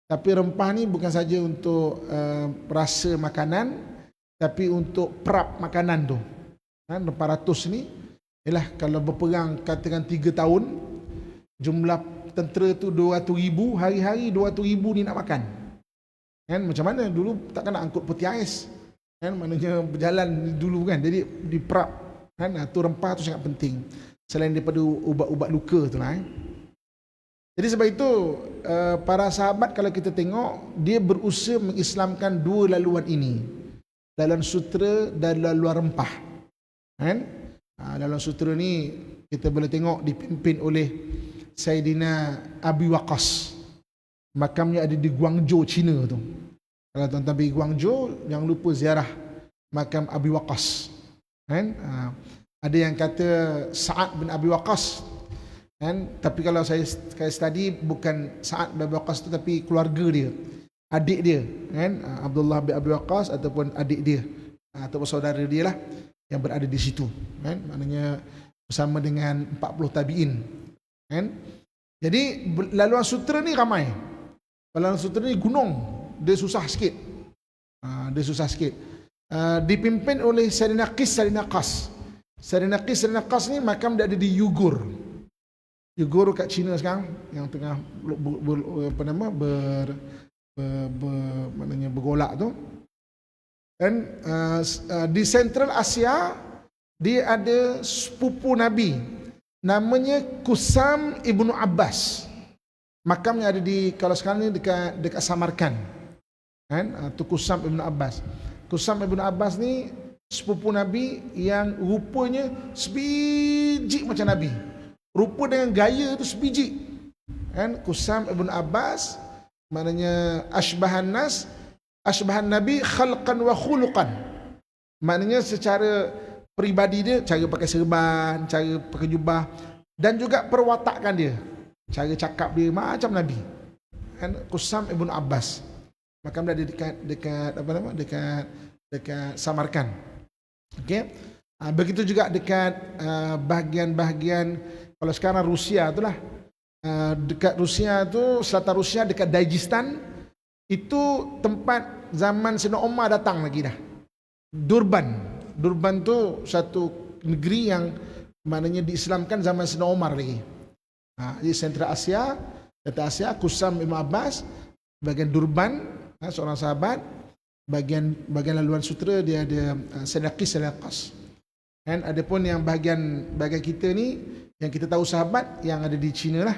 Tapi rempah ni bukan saja untuk rasa makanan, tapi untuk prap makanan tu. Kan, rempah ratus ni ialah kalau berperang katakan 3 tahun, jumlah tentera tu 200,000, hari-hari 200,000 ni nak makan. Kan, macam mana dulu takkan nak angkut peti ais, kan, maknanya berjalan dulu kan, jadi diprap, kan, tu rempah tu sangat penting selain daripada ubat-ubat luka tu lah. Jadi sebab itu para sahabat kalau kita tengok, dia berusaha mengislamkan dua laluan ini, laluan sutera dan laluan rempah, kan. Laluan sutera ni kita boleh tengok dipimpin oleh Sayyidina Abi Waqqas. Makamnya ada di Guangzhou, China tu. Kalau tuan-tuan pergi Guangzhou, jangan lupa ziarah makam Abi Waqqas, kan. Ada yang kata Sa'ad bin Abi Waqqas, kan, tapi kalau saya study bukan Sa'ad bin Abi Waqqas tu, tapi keluarga dia, adik dia, kan, Abdullah bin Abi Waqqas ataupun adik dia ataupun saudara dia lah yang berada di situ, kan, maknanya bersama dengan 40 tabi'in, kan. Jadi laluan sutera ni ramai. Laluan sutera ni gunung, dia susah sikit. Dipimpin oleh Sayyidina Qis Sayyidina Qas. Sayyidina Qis Sayyidina Qas ni makam dia ada di Uyghur. Uyghur kat China sekarang, yang tengah bergolak tu. Dan di Central Asia dia ada sepupu Nabi namanya Kusam Ibnu Abbas. Makamnya ada di, kalau sekarang ni dekat Samarkand, kan, tu Kusam Ibnu Abbas. Kusam Ibnu Abbas ni sepupu Nabi yang rupanya sebiji macam Nabi. Rupa dengan gaya tu sebiji, kan. Kusam Ibnu Abbas maknanya asbahan Nabi khalqan wa khuluqan. Maknanya secara peribadi dia, cara pakai serban, cara pakai jubah, dan juga perwatakan dia, cara cakap dia macam Nabi, kan. Kusam Ibnu Abbas. Makam dia ada dekat Samarkand. Okey. Begitu juga dekat bahagian-bahagian, kalau sekarang Rusia itulah, dekat Rusia tu, selatan Rusia dekat Dagestan, itu tempat zaman Sayyidina Umar datang lagi dah. Durban tu satu negeri yang maknanya diislamkan zaman Sayyidina Umar lagi. Di Central Asia, Kusam Ibn Abbas, bagian Durban, seorang sahabat, bagian laluan sutera dia ada Selaqis. Dan ada pun yang bahagian kita ni, yang kita tahu sahabat yang ada di China lah,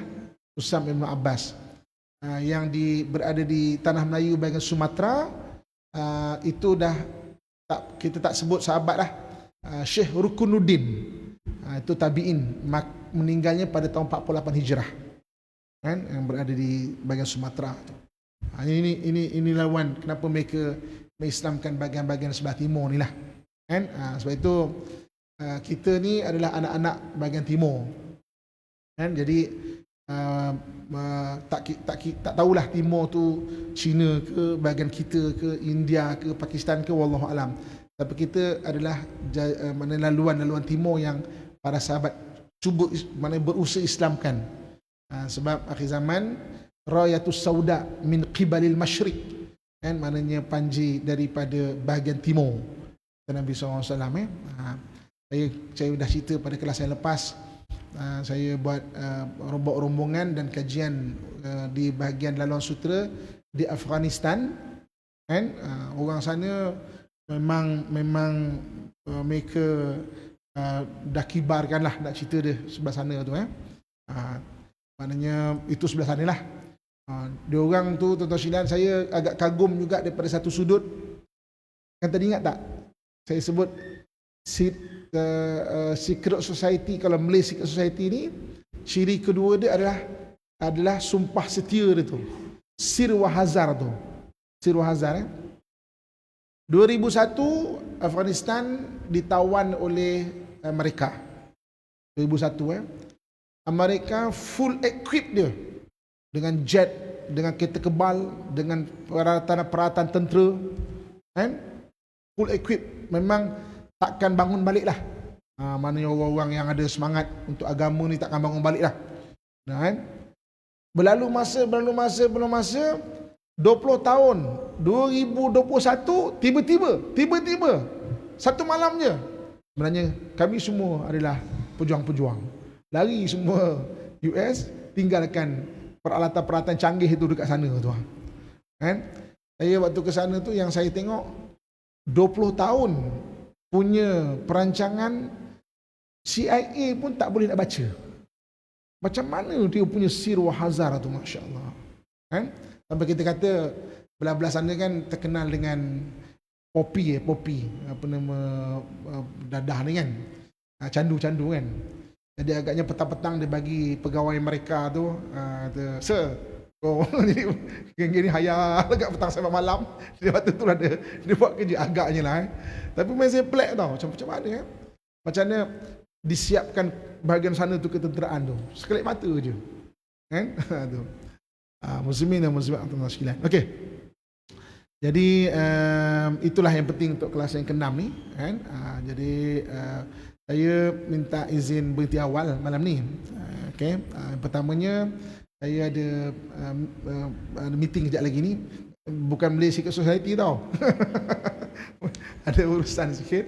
Kusam Ibn Abbas. Yang berada di tanah Melayu bahagian Sumatera, itu dah kita tak sebut sahabat lah. Syekh Rukunuddin, itu tabi'in, meninggalnya pada tahun 48 Hijrah, kan, yang berada di bahagian Sumatera. Ini lawan kenapa mereka mengislamkan bahagian-bahagian sebelah timur ni lah, kan. Sebab itu kita ni adalah anak-anak bahagian timur, kan. Jadi tak tahulah timur tu China ke, bahagian kita ke, India ke, Pakistan ke, wallahu alam. Tapi kita adalah laluan timur yang para sahabat cuba berusaha islamkan. Sebab akhir zaman rayatus sauda min qibalil masyriq, kan, maknanya panji daripada bahagian timur. Nabi SAW. Saya dah cerita pada kelas yang lepas, saya buat rombongan dan kajian di bahagian laluan sutera di Afghanistan, kan. Orang sana memang mereka dah kibarkan lah nak cerita dia sebelah sana tu, maknanya itu sebelah sana lah. Dia orang tu, tuan-tuan sekalian, saya agak kagum juga daripada satu sudut. Kan tadi ingat tak saya sebut secret society? Kalau Malay secret society ni, ciri kedua dia adalah sumpah setia dia tu, sir wa hazar tu. Sir wa hazar, 2001 Afghanistan ditawan oleh Amerika. 2001 Amerika full equip dia dengan jet, dengan kereta kebal, dengan peralatan tentera, kan? Full equip. Memang takkan bangun balik lah. Maknanya orang-orang yang ada semangat untuk agama ni takkan bangun balik lah. Kan? Berlalu masa 20 tahun, 2021, tiba-tiba satu malam je, sebenarnya kami semua adalah pejuang-pejuang, lari semua US, tinggalkan peralatan-peralatan canggih itu dekat sana tu, kan. Saya waktu ke sana tu, yang saya tengok 20 tahun punya perancangan, CIA pun tak boleh nak baca. Macam mana dia punya sir wa hazar tu, masya-Allah, kan. Sampai kita kata belah-belah sana kan terkenal dengan popi, apa nama, dadah ni kan, candu-candu kan. Jadi agaknya petang-petang dia bagi pegawai mereka tu, sir, jadi gini hayal agak petang sampai malam. Dia waktu tu dia buat kerja agaknya lah. Tapi saya pelik tau, macam mana macam mana disiapkan bahagian sana tu ketenteraan tu, sekelip mata je, kan. Tu muslimin dan muslimat tuan-tuan sekalian. Okey. Jadi itulah yang penting untuk kelas yang ke-6 ni, kan. Jadi saya minta izin berhenti awal malam ni. Okey. Pertamanya saya ada meeting kejap lagi ni. Bukan Malaysia Secret Society tau. Ada urusan sikit.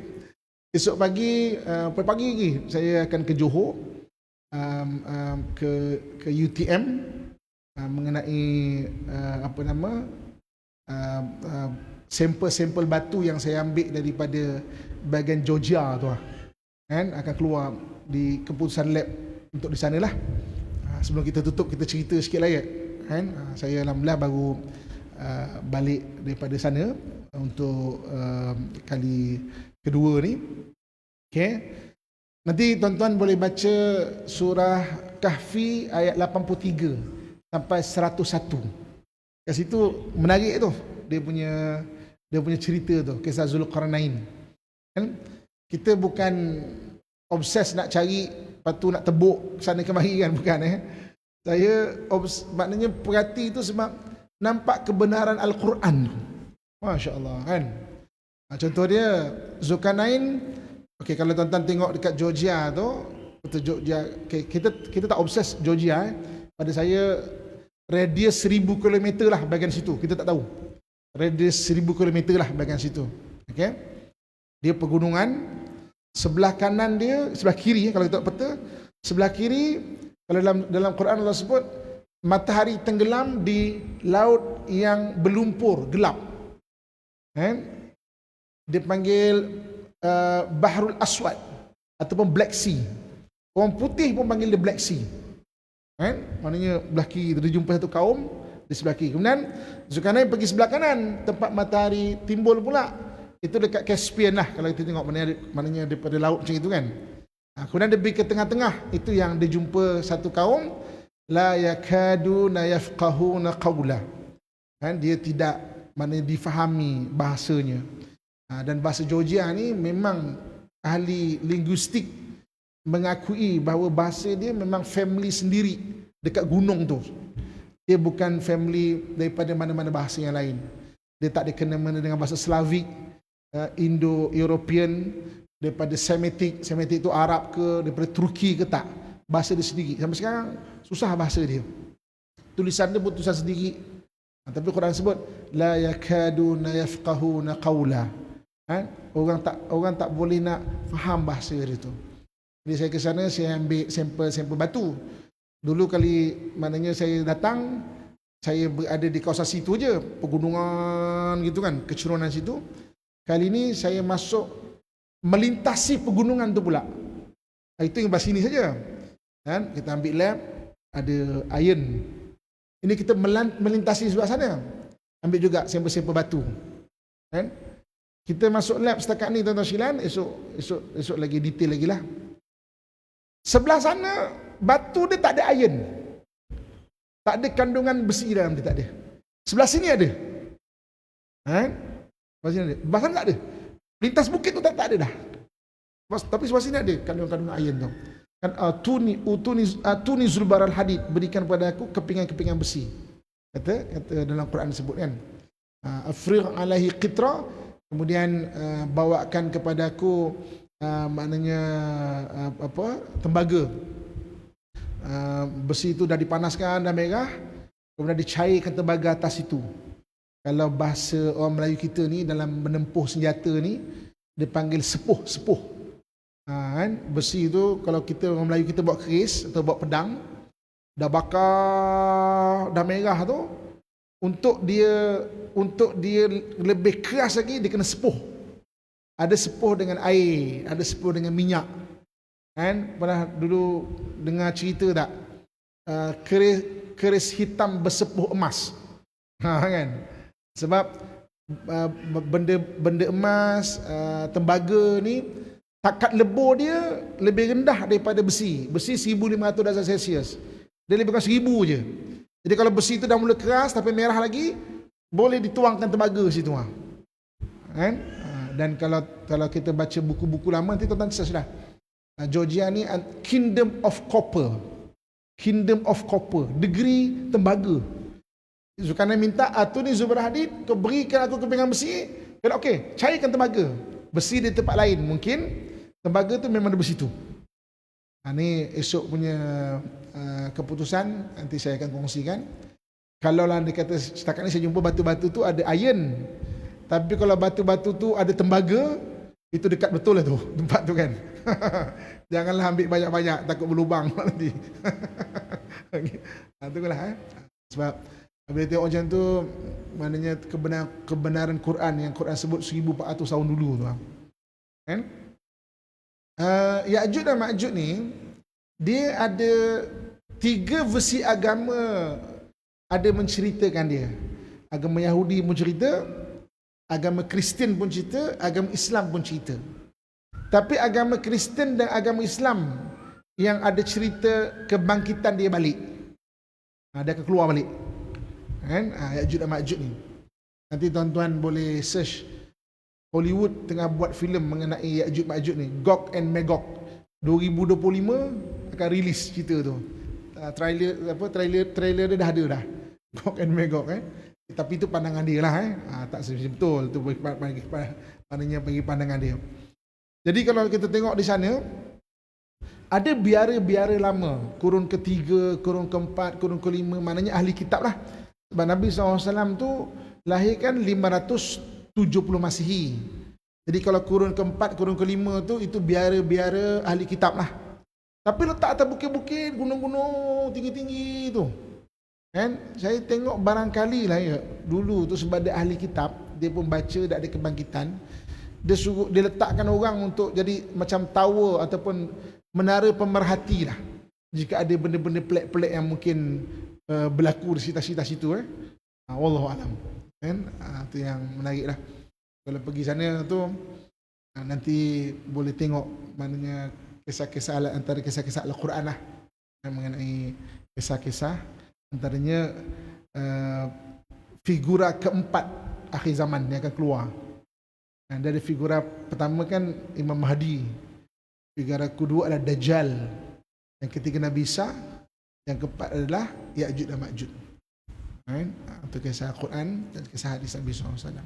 Esok pagi lagi saya akan ke Johor, ke UTM, mengenai sampel-sampel batu yang saya ambil daripada bahagian Georgia tu, kan, akan keluar di keputusan lab untuk di sana lah. Sebelum kita tutup, kita cerita sikit lah, kan. Saya alhamdulillah baru balik daripada sana untuk kali kedua ni. Okay. Nanti tuan-tuan boleh baca surah Kahfi ayat 83 sampai 101. Kat situ menarik tu, dia punya cerita tu, kisah Zulkarnain. Kan? Kita bukan obses nak cari, lepas tu nak tebuk sana kemari, kan, bukan. Saya maknanya perhati tu sebab nampak kebenaran Al-Quran tu. Masya Allah, kan. Contoh dia, Zulkarnain Okey, kalau tuan-tuan tengok dekat Georgia tu, betul Georgia, okay, kita tak obses Georgia. Pada saya radius 1000 km lah bahagian situ. Kita tak tahu. Radius 1000 km lah bahagian situ. Okey. Dia pegunungan, sebelah kanan dia, sebelah kiri kalau kita tengok peta, sebelah kiri kalau dalam Quran Allah sebut matahari tenggelam di laut yang berlumpur, gelap. Dia panggil Bahrul Aswad ataupun Black Sea. Orang putih pun panggil dia Black Sea. Maknanya belah kiri dia jumpa satu kaum di sebelah kiri. Kemudian Zulkarnain pergi sebelah kanan, tempat matahari timbul pula. Itu dekat Caspian lah kalau kita tengok, maknanya daripada laut macam itu kan. Kemudian dia pergi ke tengah-tengah, itu yang dia jumpa satu kaum la yakaduna yafqahuna qawla. Dia tidak maknanya difahami bahasanya. Dan bahasa Georgia ni memang ahli linguistik mengakui bahawa bahasa dia memang family sendiri dekat gunung tu. Dia bukan family daripada mana-mana bahasa yang lain. Dia tak ada kena-mena dengan bahasa Slavik, Indo-European, daripada Semitic tu Arab ke, daripada Turki ke, tak. Bahasa dia sendiri. Sampai sekarang susah bahasa dia. Tulisan dia pun tulisan sendiri. Tapi Quran sebut la yakaduna yafqahuna qawla. Orang tak boleh nak faham bahasa dia tu. Jadi saya ke sana, saya ambil sampel batu. Dulu kali maknanya saya datang, saya berada di kawasan situ je, pegunungan gitu kan, kecerunan situ. Kali ni saya masuk melintasi pegunungan tu pula. Itu yang bahasa sini saja. Kita ambil lab, ada iron. Ini kita melintasi sebelah sana. Ambil juga sampel-sampel batu. Kita masuk lab setakat ni tuan-tuan sekalian, esok lagi detail lagi lah. Sebelah sana batu dia tak ada iron. Tak ada kandungan besi dalam dia, tak ada. Sebelah sini ada. Sebelah sini ada. Sebelah sana tak ada. Lintas bukit tu tak ada dah. Tapi sebelah sini ada kandungan iron tu. Kan tuni zulbaral hadid, berikan kepada aku kepingan-kepingan besi. Kata dalam Quran disebut kan. Afrigh alaihi qitra, kemudian bawakan kepada aku maknanya tembaga. Besi itu dah dipanaskan, dah merah, kemudian dicairkan tembaga atas itu. Kalau bahasa orang Melayu kita ni dalam menempuh senjata ni dipanggil sepuh. Besi itu kalau kita orang Melayu kita bawa keris atau bawa pedang, dah bakar, dah merah tu, untuk dia lebih keras lagi, dia kena sepuh. Ada sepuh dengan air, ada sepuh dengan minyak. Pernah dulu dengar cerita tak? Keris hitam bersepuh emas. Kan? Sebab benda emas, tembaga ni takat lebur dia lebih rendah daripada besi. Besi 1500 darjah Celsius. Dia lebih kurang 1000 je. Jadi kalau besi itu dah mula keras tapi merah lagi, boleh dituangkan tembaga situ. Dan kalau kita baca buku-buku lama, nanti tuan-tuan search dah. Georgia ni Kingdom of Copper. Kingdom of Copper. Negeri tembaga. Zulkarnain minta, Atuni Zubar Hadid, kau berikan aku kepingan besi. Kata okey, cairkan tembaga. Besi di tempat lain mungkin, tembaga tu memang ada besi tu. Ini esok punya keputusan, nanti saya akan kongsikan. Kalau lah dia kata setakat ni saya jumpa batu-batu tu ada iron, tapi kalau batu-batu tu ada tembaga, itu dekat betul lah tu tempat tu kan. Janganlah ambil banyak-banyak, takut berlubang nanti. Itulah sebab bila tengok macam tu, maknanya kebenaran Quran yang Quran sebut 1400 tahun dulu tu kan. Ya'juj dan Ma'juj ni dia ada 3 versi agama ada menceritakan dia. Agama Yahudi pun cerita, agama Kristian pun cerita, agama Islam pun cerita. Tapi agama Kristian dan agama Islam yang ada cerita kebangkitan dia balik. Dia akan keluar balik. Kan? Ya'juj dan Ma'juj ni. Nanti tuan-tuan boleh search. Hollywood tengah buat filem mengenai Ya'juj Ma'juj ni, Gog and Magog. 2025 akan rilis cerita tu. Trailer dia dah ada dah. Gog and Magog Tapi itu pandangan dia lah tak betul tu, maknanya bagi pandangan dia. Jadi kalau kita tengok di sana, ada biara-biara lama, kurun ketiga, kurun keempat, kurun kelima, maknanya ahli kitab lah. Sebab Nabi SAW tu lahirkan 570 Masihi. Jadi kalau kurun keempat, kurun kelima tu, itu biara-biara ahli kitab lah. Tapi letak atas bukit-bukit, gunung-gunung tinggi-tinggi tu, kan? Saya tengok barangkali lah ya, dulu tu sebab dia ahli kitab, dia pun baca tak ada kebangkitan, dia letakkan orang untuk jadi macam tower ataupun menara pemerhati lah, jika ada benda-benda pelik-pelik yang mungkin berlaku di sekitar situ. Wallahualam, kan? Itu yang menarik lah. Kalau pergi sana tu, nanti boleh tengok maknanya kisah-kisah antara kisah-kisah Al-Quran lah, mengenai kisah-kisah antaranya figura keempat akhir zaman yang akan keluar. Dari figura pertama kan Imam Mahdi, figura kedua adalah Dajjal, yang ketiga Nabi Isa, yang keempat adalah Ya'juj dan Ma'juj. Untuk kisah Al-Quran dan kisah hadis Nabi SAW.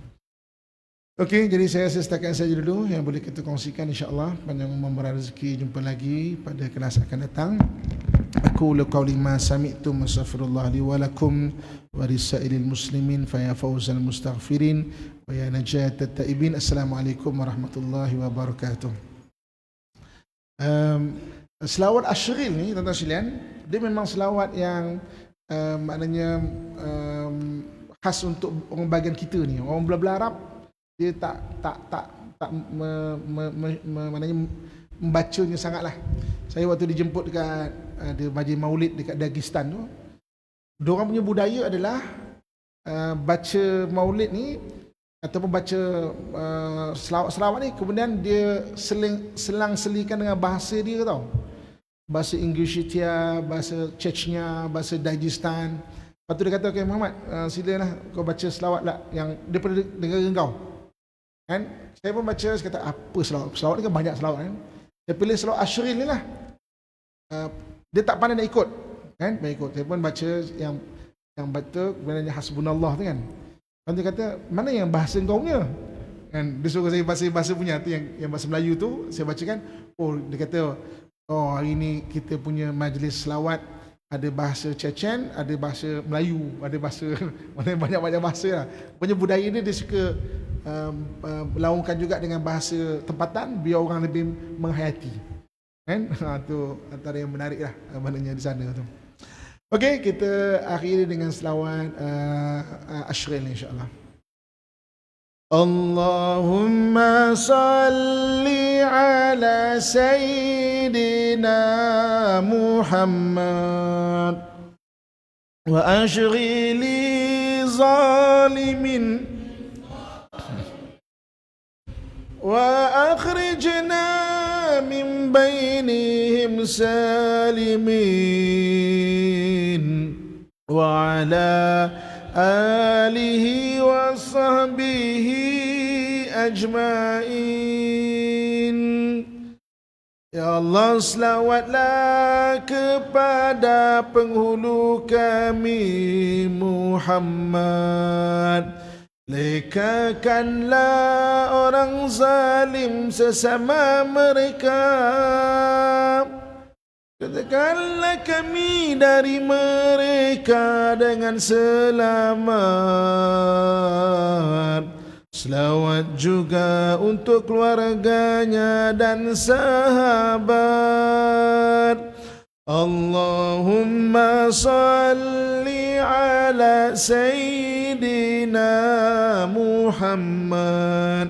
Okey, jadi saya setakat saja dulu yang boleh kita kongsikan, insya-Allah. Panjang umur rezeki, jumpa lagi pada kelas akan datang. Aku qauli ma sami'tum astaghfirullah li wa lakum wa lisairil muslimin fa ya fawzal mustaghfirin wa ya najatat taibin. Assalamualaikum warahmatullahi wabarakatuh. Selawat Ashril ni, tuan-tuan sekalian, dia memang selawat yang maknanya khas untuk orang bagian kita ni, orang belah-belah Arab. Dia tak maknanya membacanya sangatlah. Saya waktu dijemput dekat ada majlis maulid dekat Dagestan tu, diorang punya budaya adalah baca maulid ni ataupun baca selawat ni, kemudian dia selang-selikan dengan bahasa dia tau. Bahasa Ingushitia, bahasa Chechnya, bahasa Dagestan. Lepas tu dia kata, "Okay Muhammad, silalah kau baca selawat lah yang daripada negara kau." Kan? Saya pun baca, saya kata, apa selawat? Selawat ni kan banyak selawat kan? Saya pilih selawat Ashril ni lah. Dia tak pandai nak ikut, kan? Baik ikut. Saya pun baca yang baca kemudian hasbunallah tu kan. Lepas dia kata, mana yang bahasa kau punya? Kan? Dia suruh saya bahasa punya tu, yang bahasa Melayu tu, saya bacakan. Oh, dia kata, oh hari ni kita punya majlis selawat ada bahasa Chechen, ada bahasa Melayu, ada bahasa banyak-banyak bahasa lah. Punya budaya dia suka laungkan juga dengan bahasa tempatan biar orang lebih menghayati, kan? Tu antara yang menarik lah maknanya di sana tu. Okey, kita akhiri dengan selawat Ashril insya-Allah. Allahumma salli ala sayyidina Muhammad wa ashghili zalimin wa akhrijna min bainihim salimin wa ala alihi wa sahbihi ajmain. Ya Allah, selawatlah kepada penghulu kami Muhammad. Lekakanlah orang zalim sesama mereka. Katakanlah kami dari mereka dengan selamat. Selawat juga untuk keluarganya dan sahabat. Allahumma salli ala sayyidina Muhammad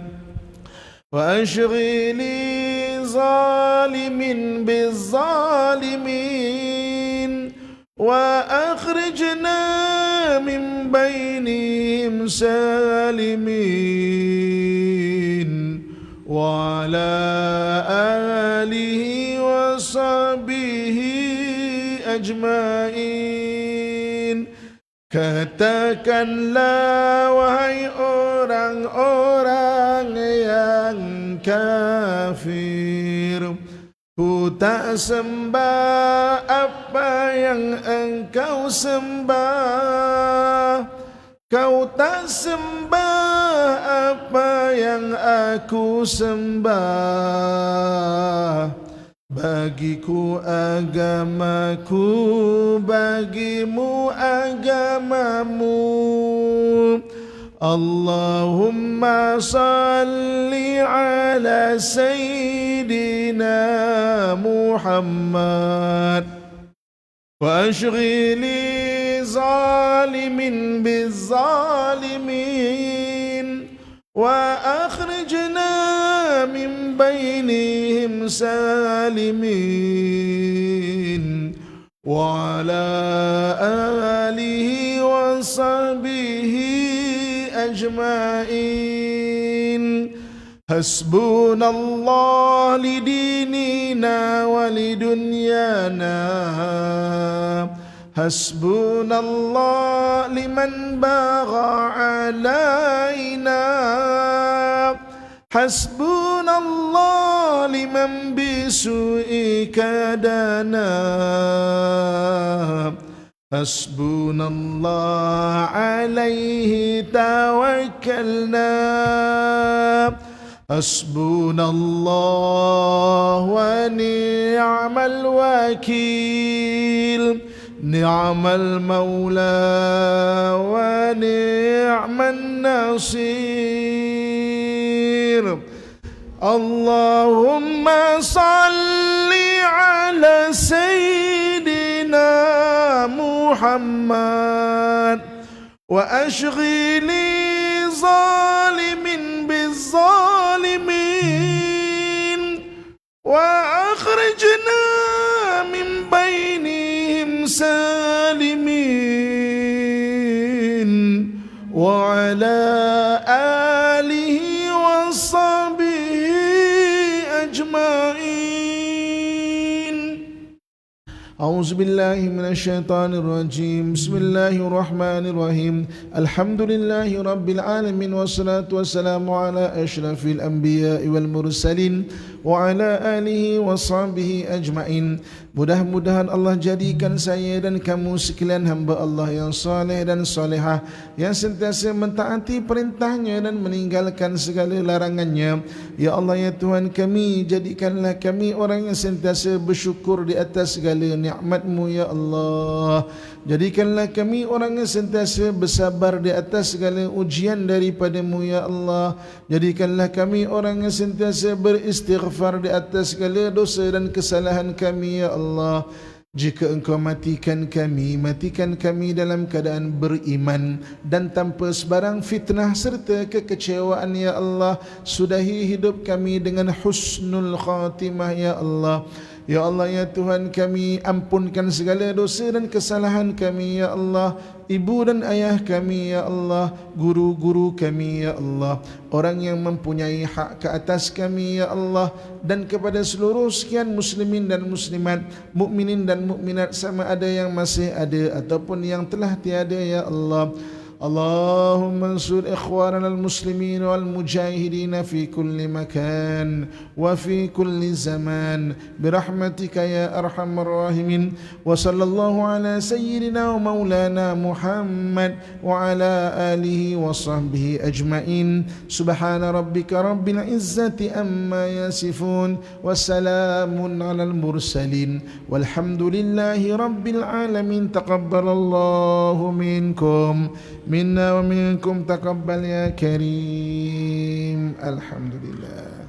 wa ashghili zalimin bizzalimin wa akhrijna min bainihim salimin wa ala alihi wa sahbihi ajmain. Katakanlah wahai orang-orang yang kafir, ku tak sembah apa yang engkau sembah, kau tak sembah apa yang aku sembah. Bagiku agamaku, bagimu agamamu. Allahumma salli ala Sayyidina Muhammad wa ashghili zalimin bizzalimin wa akhrijna min bainihim salimin wa ala alihi wa sahbihi أجمعين حسبنا الله لديننا ولدنيانا حسبنا الله لمن بغى علينا حسبنا الله لمن بسوء كادنا حسبنا الله عليه توكلنا حسبنا الله ونعم الوكيل نعم المولى ونعم النصير اللهم صل على سيدنا محمد وأشغل ظالم بالظالمين وأخرجنا من بينهم سالمين وعلى آله وصحبه أجمعين. أعوذ بالله من الشيطان الرجيم. بسم الله الرحمن الرحيم. الحمد لله رب العالمين والصلاة والسلام على أشرف الأنبياء والمرسلين وعلى آله وصحبه أجمعين. Mudah-mudahan Allah jadikan saya dan kamu sekalian hamba Allah yang saleh dan salehah, yang sentiasa mentaati perintahnya dan meninggalkan segala larangannya. Ya Allah, ya Tuhan kami, jadikanlah kami orang yang sentiasa bersyukur di atas segala nikmat-Mu ya Allah. Jadikanlah kami orang yang sentiasa bersabar di atas segala ujian daripada-Mu ya Allah. Jadikanlah kami orang yang sentiasa beristighfar di atas segala dosa dan kesalahan kami ya Allah. Jika Engkau matikan kami dalam keadaan beriman dan tanpa sebarang fitnah serta kekecewaan ya Allah. Sudahi hidup kami dengan husnul khatimah ya Allah. Ya Allah, ya Tuhan kami, ampunkan segala dosa dan kesalahan kami ya Allah. Ibu dan ayah kami ya Allah, guru-guru kami ya Allah, orang yang mempunyai hak ke atas kami ya Allah, dan kepada seluruh sekian muslimin dan muslimat, mukminin dan mukminat, sama ada yang masih ada ataupun yang telah tiada ya Allah. اللهم انصر إخواننا المسلمين والمجاهدين في كل مكان وفي كل زمان برحمتك يا أرحم الراحمين. وصلى الله على سيدنا ومولانا محمد وعلى آله وصحبه أجمعين. سبحان ربك رب العزة أما يصفون وسلام على المرسلين والحمد لله رب العالمين. تقبل الله منكم منا ومنكم تقبل يا كريم. الحمد لله.